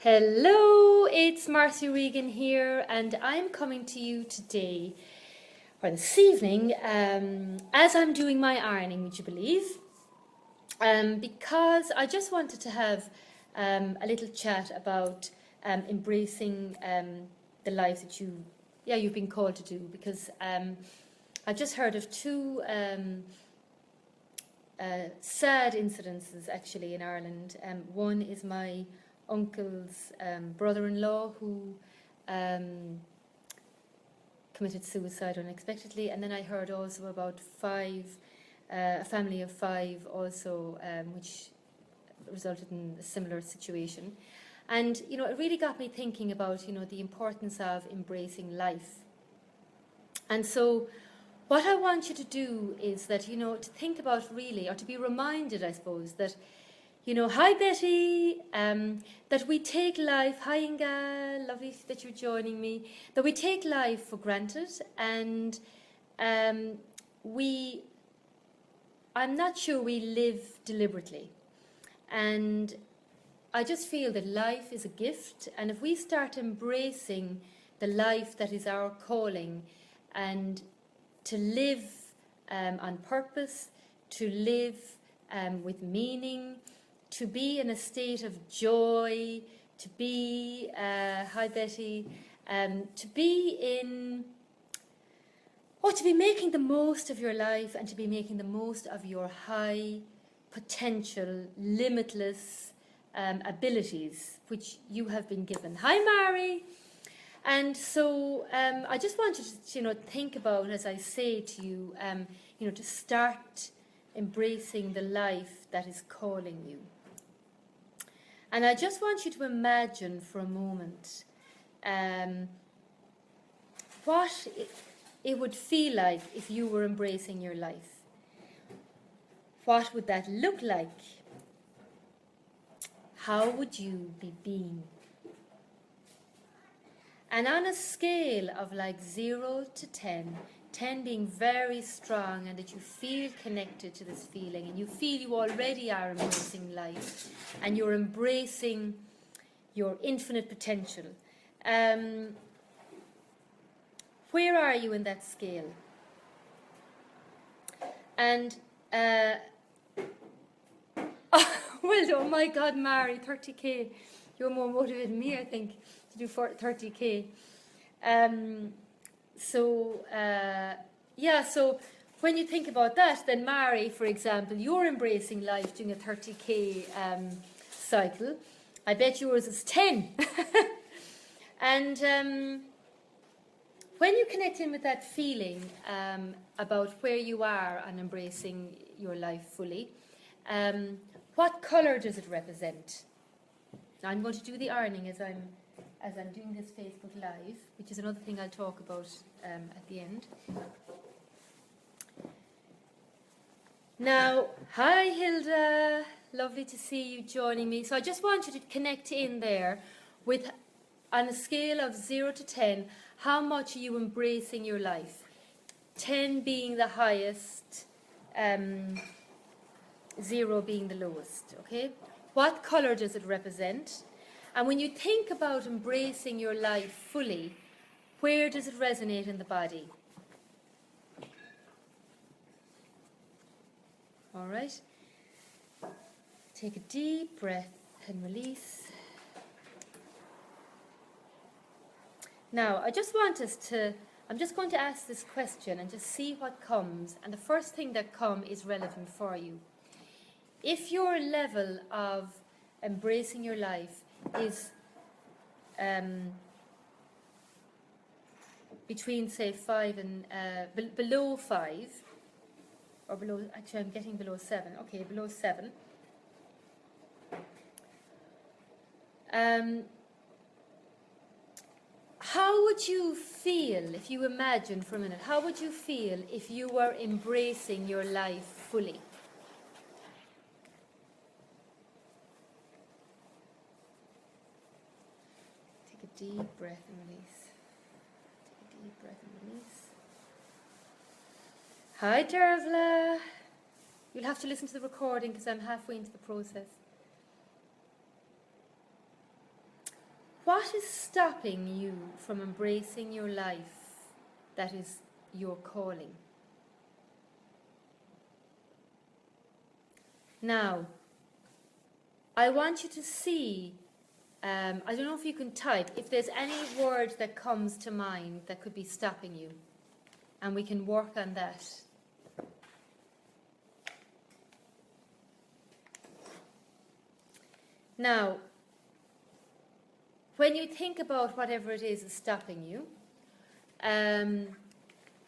Hello, it's Marcy Regan here, and I'm coming to you today, or this evening, as I'm doing my ironing, would you believe? Because I just wanted to have a little chat about embracing the life that you've been called to do. Because I've just heard of two sad incidences actually in Ireland. One is my uncle's brother-in-law who committed suicide unexpectedly, and then I heard also about a family of five also, which resulted in a similar situation. And it really got me thinking about the importance of embracing life. And so what I want you to do is that to think about really, or to be reminded, I suppose, that hi Betty, that we take life, hi Inga, lovely that you're joining me, that we take life for granted, and I'm not sure we live deliberately. And I just feel that life is a gift, and if we start embracing the life that is our calling, and to live on purpose, to live with meaning, to be in a state of joy, to be, hi Betty, to be making the most of your life, and to be making the most of your high potential, limitless abilities, which you have been given. Hi Mary! And so I just want you to think about, as I say to you, to start embracing the life that is calling you. And I just want you to imagine for a moment what it would feel like if you were embracing your life. What would that look like? How would you be being? And on a scale of like 0 to 10, 10 being very strong and that you feel connected to this feeling and you feel you already are embracing life and you're embracing your infinite potential. Where are you in that scale? And, oh my God, Mary, 30k. You're more motivated than me, I think, to do 30k. So when you think about that, then Mary, for example, you're embracing life doing a 30k cycle. I bet yours is 10. And when you connect in with that feeling about where you are and embracing your life fully, what colour does it represent? Now I'm going to do the ironing as I'm doing this Facebook Live, which is another thing I'll talk about at the end. Now, hi Hilda, lovely to see you joining me. So I just want you to connect in there with, on a scale of 0 to 10, how much are you embracing your life? 10 being the highest, 0 being the lowest, okay? What colour does it represent? And when you think about embracing your life fully, where does it resonate in the body? All right. Take a deep breath and release. Now, I'm just going to ask this question and just see what comes. And the first thing that comes is relevant for you. If your level of embracing your life is between, say, 5 and below 5, or below, actually I'm getting below 7, okay, below 7. How would you feel, if you imagine for a minute, how would you feel if you were embracing your life fully? Take a deep breath and release. Take a deep breath and release. Hi, Dervla. You'll have to listen to the recording because I'm halfway into the process. What is stopping you from embracing your life that is your calling? Now, I want you to see, I don't know if you can type, if there's any word that comes to mind that could be stopping you, and we can work on that. Now, when you think about whatever it is stopping you,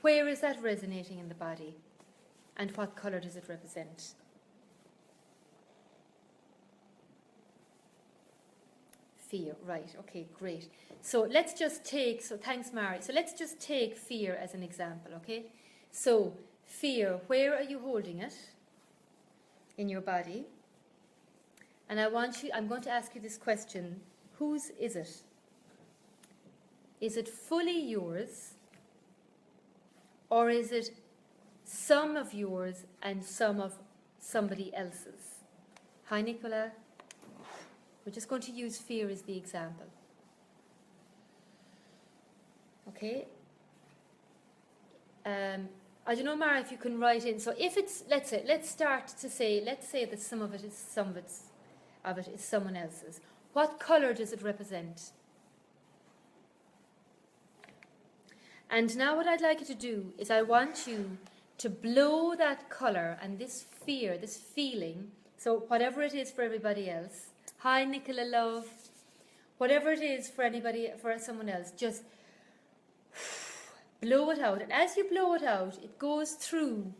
where is that resonating in the body? And what colour does it represent? Fear, right, okay, great. So let's just take, thanks Mary, so let's just take fear as an example, okay? So, fear, where are you holding it in your body? And I'm going to ask you this question, whose is it? Is it fully yours? Or is it some of yours and some of somebody else's? Hi, Nicola. We're just going to use fear as the example. Okay? I don't know, Mara, if you can write in. So if it's, let's say that some of it is someone else's. What colour does it represent? And now what I'd like you to do is I want you to blow that colour and this fear, this feeling, so whatever it is for everybody else, hi Nicola love, whatever it is for someone else, just blow it out. And as you blow it out, it goes through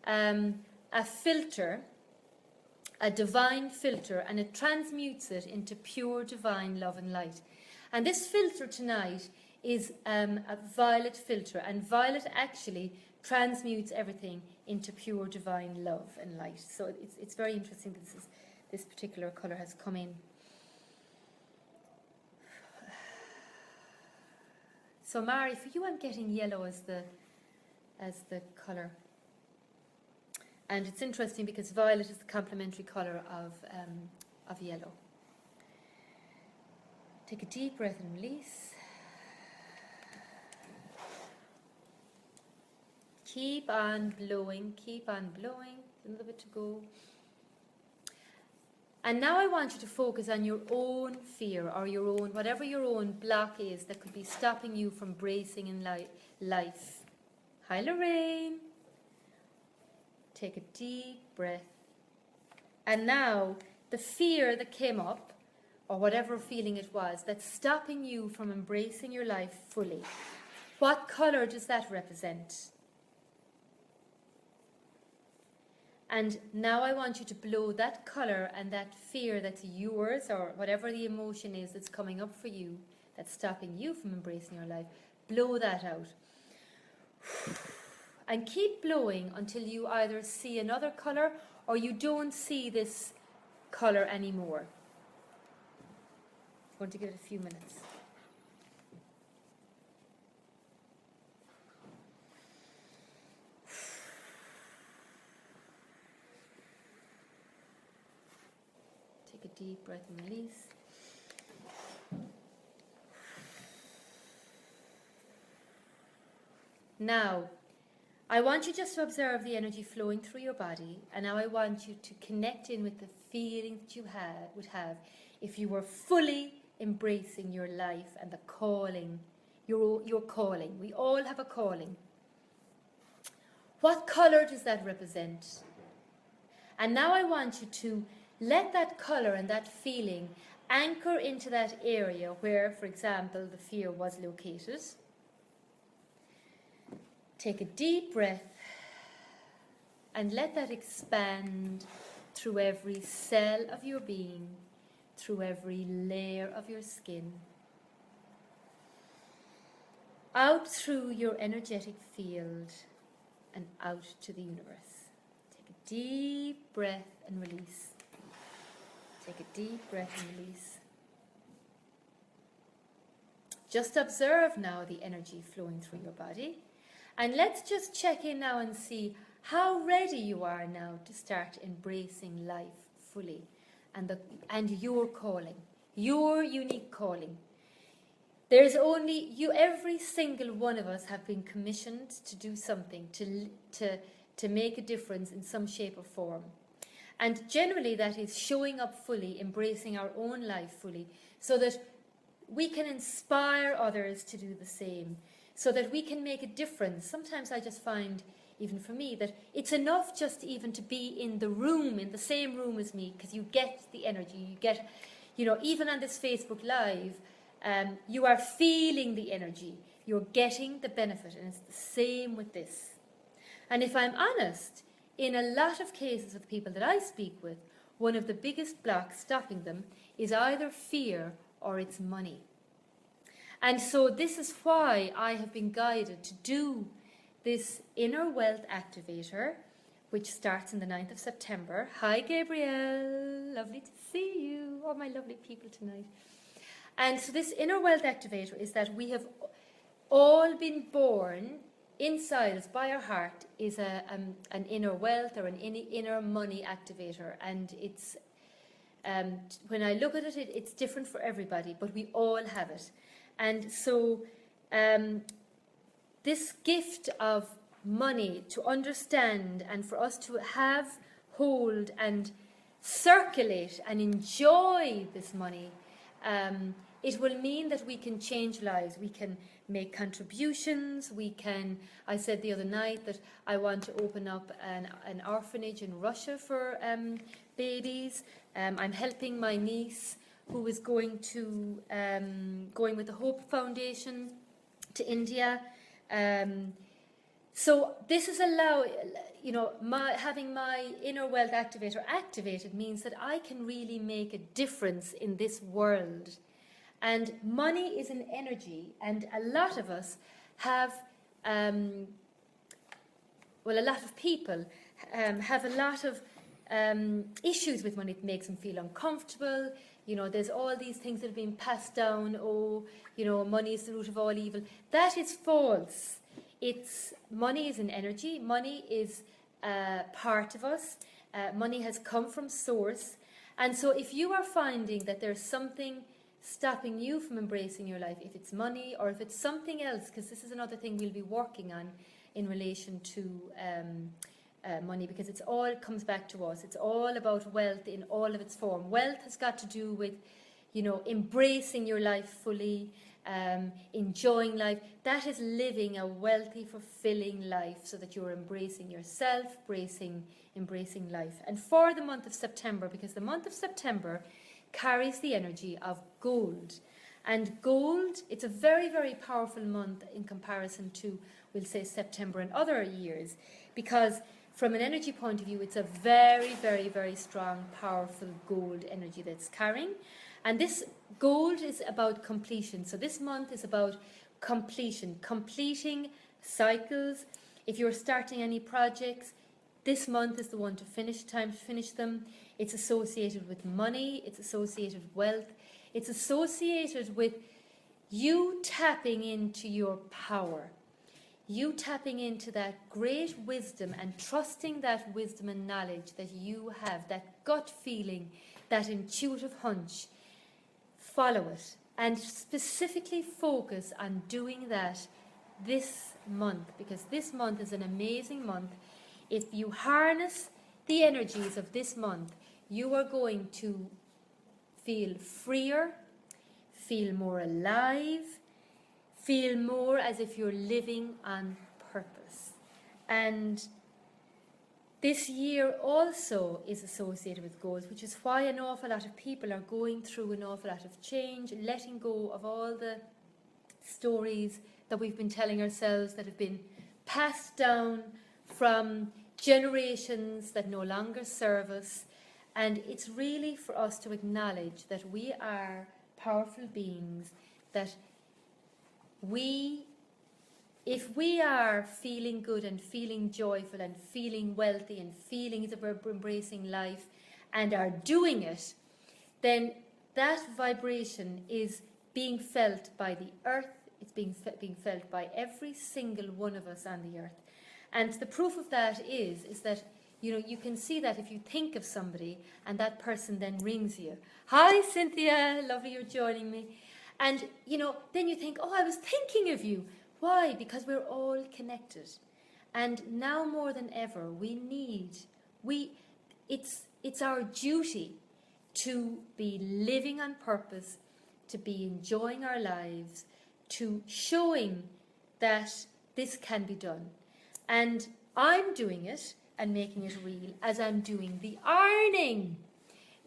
a filter, a divine filter, and it transmutes it into pure divine love and light. And this filter tonight is a violet filter, and violet actually transmutes everything into pure divine love and light. So it's very interesting that this particular colour has come in. So Mary, for you I'm getting yellow as the colour. And it's interesting because violet is the complementary colour of yellow. Take a deep breath and release. Keep on blowing, a little bit to go. And now I want you to focus on your own fear or your own, whatever your own block is that could be stopping you from bracing in life. Hi Lorraine. Take a deep breath. And now the fear that came up, or whatever feeling it was, that's stopping you from embracing your life fully. What colour does that represent? And now I want you to blow that colour and that fear that's yours, or whatever the emotion is that's coming up for you, that's stopping you from embracing your life, blow that out. And keep blowing until you either see another colour or you don't see this colour anymore. I'm going to give it a few minutes. Take a deep breath and release. Now, I want you just to observe the energy flowing through your body, and now I want you to connect in with the feeling that you would have if you were fully embracing your life and the calling, your calling. We all have a calling. What colour does that represent? And now I want you to let that colour and that feeling anchor into that area where, for example, the fear was located. Take a deep breath and let that expand through every cell of your being, through every layer of your skin, out through your energetic field and out to the universe. Take a deep breath and release. Take a deep breath and release. Just observe now the energy flowing through your body. And let's just check in now and see how ready you are now to start embracing life fully and your calling, your unique calling. There's only you. Every single one of us have been commissioned to do something, to make a difference in some shape or form. And generally that is showing up fully, embracing our own life fully, so that we can inspire others to do the same, so that we can make a difference. Sometimes I just find, even for me, that it's enough just even to be in the room, in the same room as me, because you get the energy, you get, even on this Facebook Live, you are feeling the energy, you're getting the benefit, and it's the same with this. And if I'm honest, in a lot of cases with people that I speak with, one of the biggest blocks stopping them is either fear or it's money. And so this is why I have been guided to do this Inner Wealth Activator, which starts on the 9th of September. Hi, Gabrielle. Lovely to see you. All my lovely people tonight. And so this Inner Wealth Activator is that we have all been born inside us by our heart is an inner wealth or an inner money activator. And it's when I look at it, it's different for everybody, but we all have it. And so this gift of money to understand and for us to have, hold and circulate and enjoy this money, it will mean that we can change lives. We can make contributions. I said the other night that I want to open up an orphanage in Russia for babies. I'm helping my niece who is going with the Hope Foundation to India. So this is having my Inner Wealth Activator activated means that I can really make a difference in this world. And money is an energy, and a lot of us have, a lot of people have a lot of issues with money. It makes them feel uncomfortable. There's all these things that have been passed down. Money is the root of all evil. That is false. Money is an energy. Money is part of us. Money has come from source. And so if you are finding that there's something stopping you from embracing your life, if it's money or if it's something else, because this is another thing we'll be working on in relation to money, because it comes back to us. It's all about wealth in all of its form. Wealth has got to do with, embracing your life fully, enjoying life. That is living a wealthy, fulfilling life, so that you're embracing yourself, embracing life. And for the month of September, because the month of September carries the energy of gold. And gold, it's a very, very powerful month in comparison to, we'll say, September and other years, because from an energy point of view, it's a very, very, very strong, powerful gold energy that's carrying. And this gold is about completion. So this month is about completion, completing cycles. If you're starting any projects, this month is the one time to finish them. It's associated with money. It's associated with wealth. It's associated with you tapping into your power. You tapping into that great wisdom and trusting that wisdom and knowledge that you have, that gut feeling, that intuitive hunch. Follow it and specifically focus on doing that this month, because this month is an amazing month. If you harness the energies of this month, you are going to feel freer, feel more alive, feel more as if you're living on purpose. And this year also is associated with goals, which is why an awful lot of people are going through an awful lot of change, letting go of all the stories that we've been telling ourselves that have been passed down from generations that no longer serve us. And it's really for us to acknowledge that we are powerful beings, that if we are feeling good and feeling joyful and feeling wealthy and feeling that we're embracing life and are doing it, then that vibration is being felt by the earth. It's being felt by every single one of us on the earth. And the proof of that is that, you can see that if you think of somebody and that person then rings you. Hi, Cynthia. Lovely you're joining me. And, then you think, oh, I was thinking of you. Why? Because we're all connected. And now more than ever, it's our duty to be living on purpose, to be enjoying our lives, to showing that this can be done. And I'm doing it and making it real as I'm doing the ironing.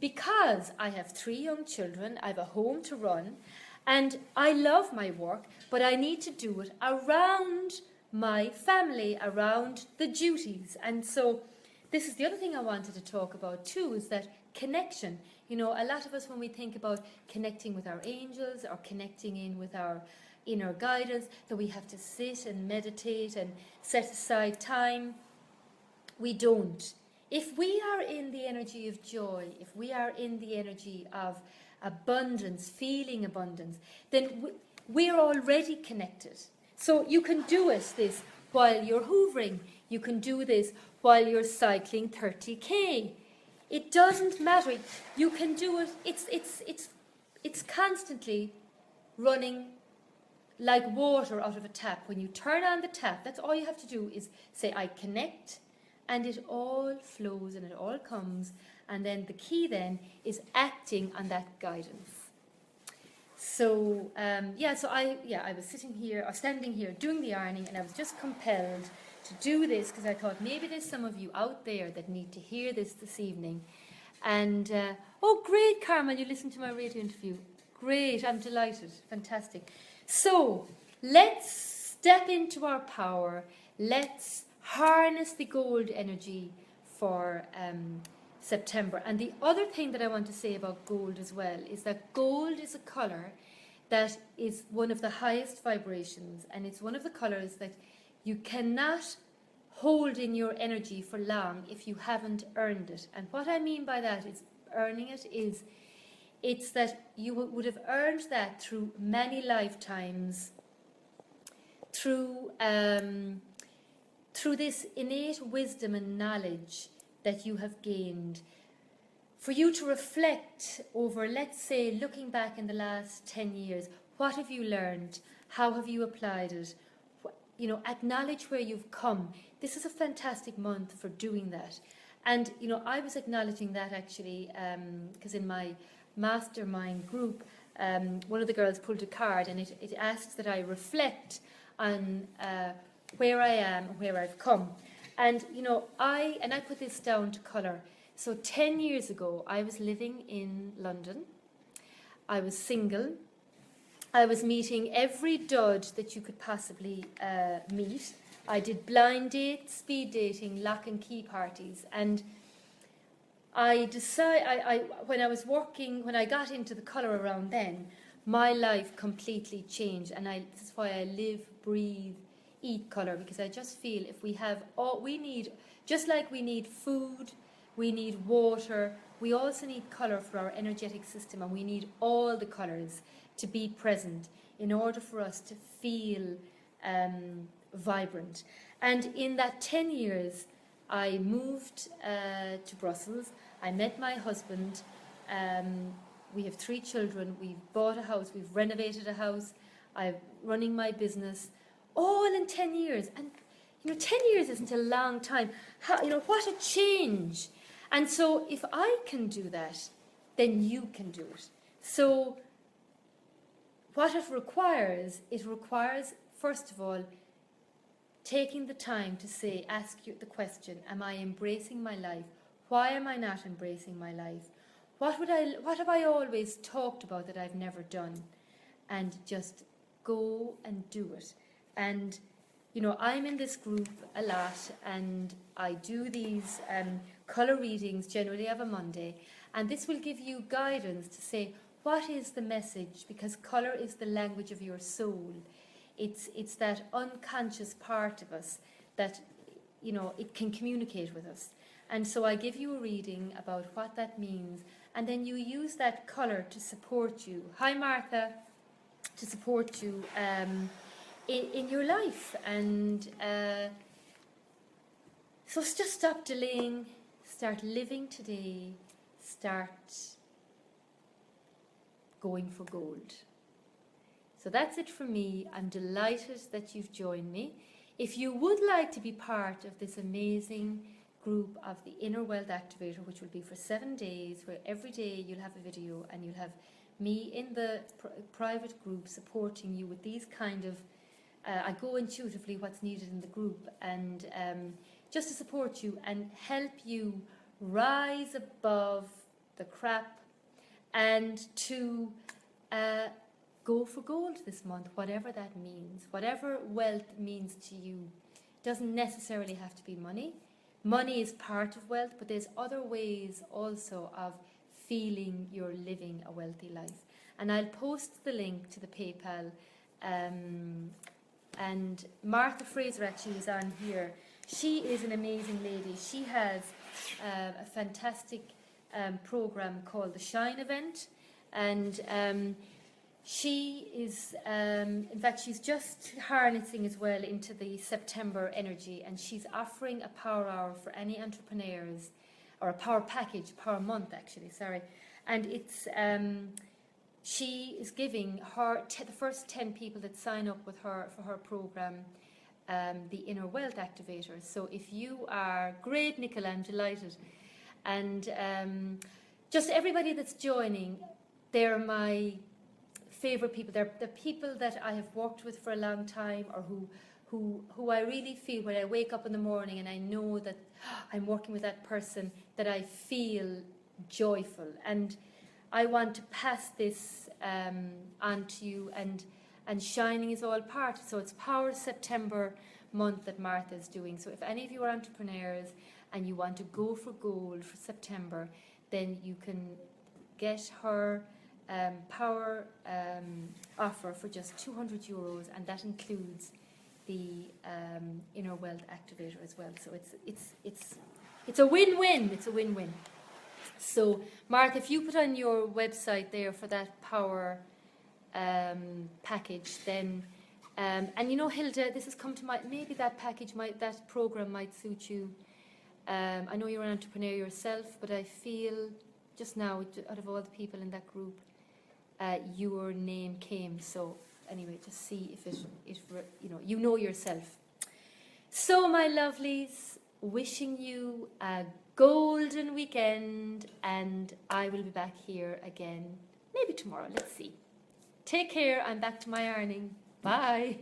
Because I have 3 young children, I have a home to run, and I love my work, but I need to do it around my family, around the duties. And so this is the other thing I wanted to talk about too, is that connection. A lot of us, when we think about connecting with our angels or connecting in with our inner guidance, that we have to sit and meditate and set aside time. We don't. If we are in the energy of joy, if we are in the energy of abundance, feeling abundance, then we're already connected. So you can do this while you're hoovering. You can do this while you're cycling 30k. It doesn't matter. You can do it. It's constantly running like water out of a tap. When you turn on the tap, that's all you have to do is say, I connect, and it all flows and it all comes. And then the key then is acting on that guidance. So, I was standing here doing the ironing, and I was just compelled to do this because I thought maybe there's some of you out there that need to hear this evening. And, oh, great, Carmel, you listened to my radio interview. Great, I'm delighted. Fantastic. So, let's step into our power. Let's harness the gold energy for September. And the other thing that I want to say about gold as well is that gold is a colour that is one of the highest vibrations, and it's one of the colours that you cannot hold in your energy for long if you haven't earned it. And what I mean by that is earning it is it's that you would have earned that through many lifetimes, through this innate wisdom and knowledge that you have gained. For you to reflect over, let's say, looking back in the last 10 years, what have you learned? How have you applied it? Acknowledge where you've come. This is a fantastic month for doing that. And, I was acknowledging that actually because in my mastermind group, one of the girls pulled a card, and it asks that I reflect on where I am and where I've come. And, I put this down to colour. So 10 years ago, I was living in London. I was single. I was meeting every dud that you could possibly meet. I did blind dates, speed dating, lock and key parties. And I decided, when I got into the colour around then, my life completely changed. And this is why I live, breathe, eat colour, because I just feel if we have all we need, just like we need food, we need water, we also need colour for our energetic system, and we need all the colours to be present in order for us to feel vibrant. And in that 10 years, I moved to Brussels. I met my husband. We have 3 children. We've bought a house. We've renovated a house. I'm running my business, all in 10 years. And 10 years isn't a long time. What a change. And so if I can do that, then you can do it. So what it requires, first of all, taking the time to ask you the question, am I embracing my life? Why am I not embracing my life? What have I always talked about that I've never done? And just go and do it. And, I'm in this group a lot, and I do these colour readings generally every Monday. And this will give you guidance to say, what is the message? Because colour is the language of your soul. It's that unconscious part of us that, it can communicate with us. And so I give you a reading about what that means, and then you use that colour to support you. Hi, Martha. To support you in your life. And so just stop delaying, start living today, start going for gold. So that's it from me. I'm delighted that you've joined me. If you would like to be part of this amazing group of the Inner Wealth Activator, which will be for 7 days, where every day you'll have a video and you'll have me in the private group supporting you with these kind of, I go intuitively what's needed in the group, and just to support you and help you rise above the crap and to go for gold this month, whatever that means. Whatever wealth means to you doesn't necessarily have to be money. Money is part of wealth, but there's other ways also of feeling you're living a wealthy life. And I'll post the link to the PayPal. And Martha Fraser actually is on here. She is an amazing lady. She has a fantastic program called the Shine Event. And she is, in fact, she's just harnessing as well into the September energy, and she's offering a power hour for any entrepreneurs, or a power package, power month actually, sorry. And it's, she is giving her, the first 10 people that sign up with her for her program, the Inner Wealth Activator. So if you are, great Nicola, I'm delighted. And just everybody that's joining, they're my favorite people. They're the people that I have worked with for a long time, or who I really feel when I wake up in the morning and I know that I'm working with that person, that I feel joyful. And I want to pass this on to you, and shining is all part. So it's Power September month that Martha is doing. So if any of you are entrepreneurs and you want to go for gold for September, then you can get her power offer for just €200, and that includes the Inner Wealth Activator as well. So it's a win-win. It's a win-win. So Martha, if you put on your website there for that power package, then and you know, Hilda, this has come to my, maybe that package that program might suit you. I know you're an entrepreneur yourself, but I feel just now, out of all the people in that group, your name came. So anyway, just see if it you know yourself. So my lovelies, wishing you a golden weekend, and I will be back here again maybe tomorrow. Let's see. Take care. I'm back to my ironing. Bye.